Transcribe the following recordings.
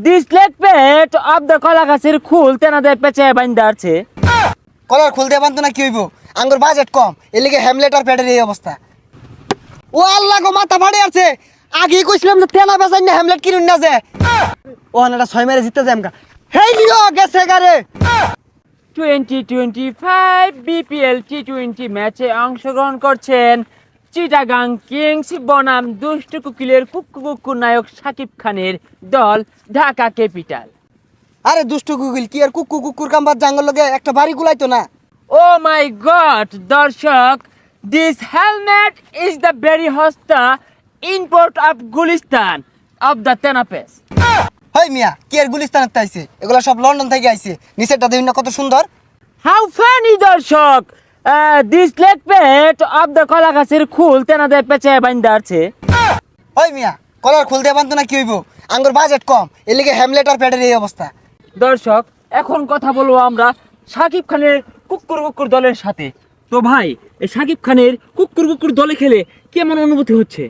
This leg পেট of the কলা গাছের খুল তেনাদের পেঁচে বাইন্দা আছে। কলার খুলতে পারতো না কি হইব, আঙ্গুর বাজেট কম, এর লিগে হ্যামলেট আর প্যাডের এই অবস্থা। ও আল্লাহ গো, মাথা ফাড়ে আছে। আগেই কইছিলাম যে তেনা বেচাই না হ্যামলেট কিনুন না যে। ও এটা 6 মেরে জিততে যায় আমকা। হেই লিও গেছে গারে। 2025 বিপিএল টি20 ম্যাচে অংশগ্রহণ করছেন চিটাগাং কিংস বনাম দুষ্ট কুকিলের কুক্কু নায়ক শাকিব খানের দল ঢাকা ক্যাপিটাল। আরে দুষ্টু গুগল কি আর কুকুর কাম্বার জাঙ্গল লগে একটা বাড়ি গুলাইতো না। ও মাই গড দর্শক, this helmet is the very হস্তা import of Gulistan of the তেনাপেস। হেই মিয়া, কি আর গুলিস্তানের তাইছে, এগুলা সব লন্ডন থেকে আইছে। নিচেরটা দেখুন না কত সুন্দর। হাউ ফানি দর্শক, দিস লেগ পেট অফ দ্য কলা গাছের খুল তেনাদের পেঁচে বাইন্দা আছে। ওই মিয়া, কলার খুলতে পারতো না কি হইব, আঙ্গুর বাজেট কম, এর লিগে হ্যামলেট আর প্যাডের এই অবস্থা। দর্শক, এখন কথা বলবো আমরা শাকিব খানের কুকুর দলের সাথে। তো ভাই, এই শাকিব খানের কুকুর দলে খেলে কেমন অনুভূতি হচ্ছে?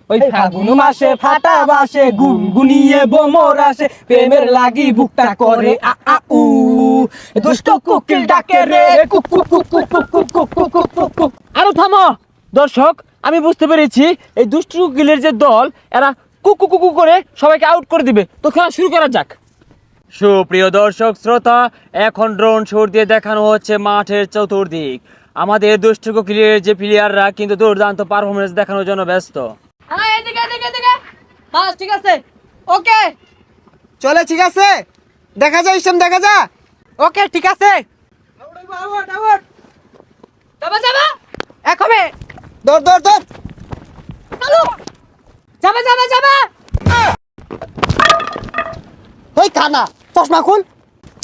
ওই ফাগুন মাসে ফাটা বাসে গুনগুনিয়ে বোমর আসে, প্রেমের লাগি বুকটা করে আ আ উ, দুষ্ট কুকিল ডাকে রে cook cook cook cook cook cook cook cook cook cook cook. আরো থামো দর্শক, আমি বুঝতে পেরেছি এই দুষ্টু কুকিলের যে দল, এরা কুকু করে সবাইকে আউট করে দিবে। তো খেলা শুরু করা যাক। সুপ্রিয় দর্শক শ্রোতা, এখন ড্রোন শট দিয়ে দেখানো হচ্ছে মাঠের চতুর্দিক। আমাদের দুষ্টু কুকিলের যে প্লেয়াররা কিন্তু দুর্দান্ত পারফরমেন্স দেখানোর জন্য ব্যস্ত। বাস ঠিক আছে, ওকে চলে, ঠিক আছে, দেখা যায় ইসলাম, দেখা যা। ওকে ঠিক আছে, যাবা যাবা এক হবে, দৌড় দৌড় দৌড়। চালু, যাবা যাবা যাবা। ওই কানা, চশমা খুল।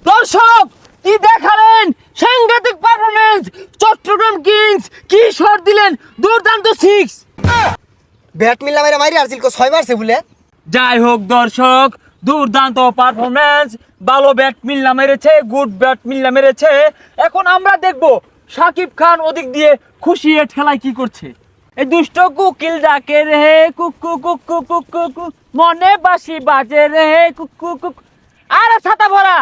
দর্শক, কি দেখালেন সাংঘাতিক পারফরমেন্স! চট্টগ্রাম কিংস কি শট দিলেন, দুর্দান্ত 6। ব্যাট মিল্লা মেরে মারি আসছিল, 6 মারছে বলে। যাই হোক দর্শক, দুর্দান্ত পারফরমেন্স, ভালো ব্যাট মিল্লা মেরেছে, গুড ব্যাট মিল্লা মেরেছে। এখন আমরা দেখব শাকিব খান ওদিক দিয়ে খুশি এ ঠেলায় কি করছে। এই দুষ্ট কুকিল ডাকে রে কুকু কুকু কুকু কুক, মনে বাসি বাজে রে কুকু কুক। আরে ছাতা ভরা,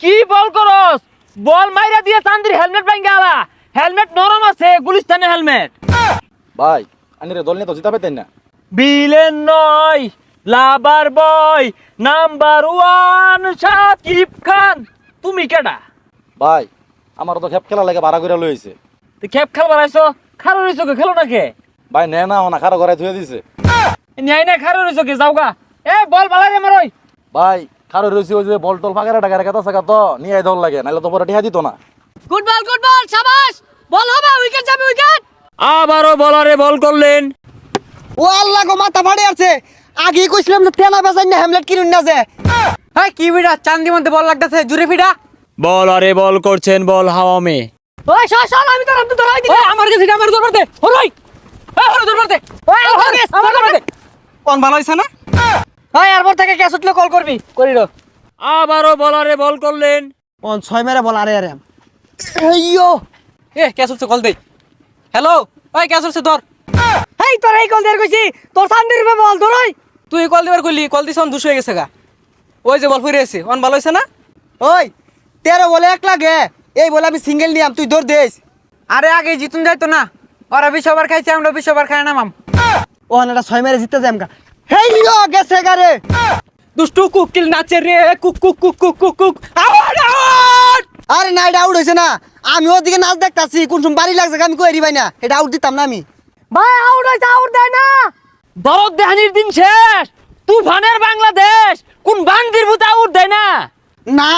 কি বল করস? বল মাইরা দিয়ে চান্দির হেলমেট ভাঙ্গা আলা। হেলমেট নরম আছে, গুলিস্তানের হেলমেট। ভাই আনিরে দল নিয়ে তো জিতা পেতেন না। বিলেন নয়, লাভার বয় নাম্বার 1 শাকিব খান। তুমি কেডা? ভাই আমার তো খেপ খেলা লাগে ভাড়া করে লইছে। তুই খেপ খেলবার আইছো? খারো রইছো কে, খেলো না কে? ভাই নে না ওনা খারো করে ধুয়ে দিছে। ন্যায় না খারো রইছো কে, যাওগা। এ বল বালা রে মারই। ভাই খারো রইছে ওই যে বল টল ফাঁকা টাকা রেখা থাকা তো নিয়ে দল লাগে, নাহলে তো পরে টিহা দিত না। গুড বল, শাবাশ, বল হবে, উইকেট যাবে, উইকেট। আবারও বলারে বল করলেন। ও আল্লাহ গো, মাথা ফাড়ে আছে। আগেই কইছিলাম যে তেনা বেচাই না হ্যামলেট কিনুন না যে। এই কি বিড়া, চান্দি মধ্যে বল লাগতেছে, জুরে ফিডা। বলারে বল করছেন, বল হাওয়া মে। ওই শাসন, আমি তোর ধরাই দিই। আমার কাছে আমার দরবার দে, হরই হরই দরবার দে, আমার দরবার দে। কোন ভালো হইছে না? ওই এরপর থেকে ক্যাচ উঠলে কল করবি, করিল। আবারও বলারে বল করলেন। কোন 6 মেরে বল। আরে আরে এইয়ো, এ ক্যাচ উঠছে, কল দে। হ্যালো, ওই ক্যাচ উঠছে, ধর। এই তোর এই কল দেয়ার কইছি, তোর চান্দির রূপে বল ধরই। তুই কল দিবার কইলি, কল দিছ, অন 200 হয়ে গেছে গা। ওই যে বল ফিরে এসে, অন ভালো হইছে না? ওই 13 বলে 1 লাগে, এই বলে আমি সিঙ্গেল নিয়াম, তুই দৌড় দেস। আরে আগে জিতুন যাইতো না, ওরা 20 ওভার খাইছে, আমরা 20 ওভার খাই নামাম। ও এটা 6 মেরে জিততে যায় আমকা। হেই লিও গেছে গারে। দুষ্টু কুকিল নাচে রে cook cook cook cook cook cook. Out out. আরে না, এটা আউট হইছে না। আমি ওদিকে নাচ দেখতাছি, কোন সময় বাড়ি লাগছে আমি কই ভাই না, এটা আউট দিতাম না আমি। ভাই আউট হইছে, আউট দেয় না। দরদ দেহানির দিন শেষ, তুফানের বাংলাদেশ কোন বান্দির ভূত আউট দেয় না। না,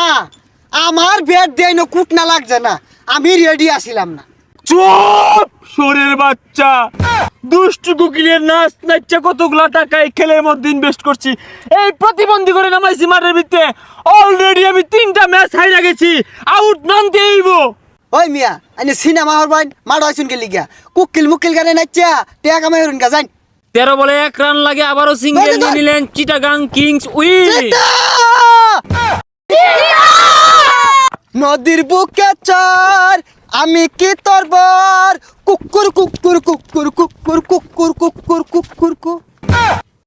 আমার ব্যাট দেয় না, কুট না লাগছে না, আমি রেডি আসিলাম না। চুপ শোরের বাচ্চা, দুষ্টু কুকিলের নাচ নাচছে কতগুলা টাকা এই খেলের মধ্যে ইনভেস্ট করছি, এই প্রতিবন্ধী করে নামাইছি মাঠের ভিতরে। অলরেডি আমি 3টা ম্যাচ হাইরা গেছি, আউট নন দেইব। ওই মিয়া, আইনে সিনেমা হর বাইন মাড হইছুন কে লিগা, কুকিল মুকিল গানে নাচা টেকা কামাই হরুন গা যাই। 13 বলে 1 রান লাগে, আবারও সিঙ্গেল নিয়ে নিলেন চিটাগাং কিংস উইন। নদীর বুকে চর, আমি কি তোর বর, কুকুর কুকুর কুকুর কুকুর কুকুর কুকুর কুকুর কুকুর।